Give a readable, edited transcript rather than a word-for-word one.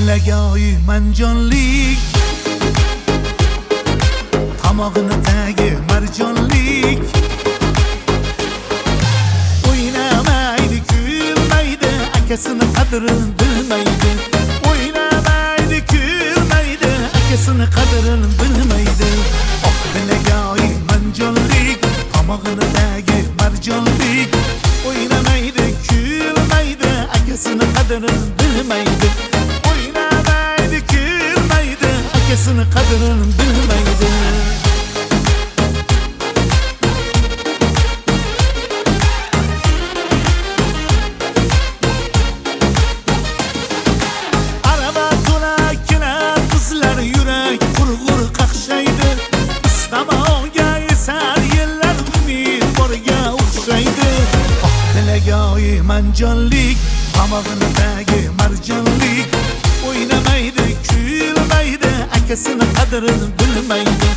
Dilagoi manjonlik, tomog'ini tagi marjonlik. O'ynamaydi, kulmaydi, akasini qadrini bilmaydi. O'ynamaydi, kulmaydi, akasini qadrini bilmaydi. Oh, dilagoi manjonlik, tomog'ini tagi marjonlik. O'ynamaydi, kulmaydi, akasini qadrini bilmaydi. O'ynamaydi, kulmaydi, akasini qadrini bilmaydi. Araba to'la kelar qizlar, yurak qurg'ur qaqshaydi. Istamoqga esar yillar, umid borga o'xshaydi. Oh, dilagoi manjonlik, tomog'ini tagi marjonlik. O'ynamaydi, kulmaydi, akasini qadrini bilmaydi.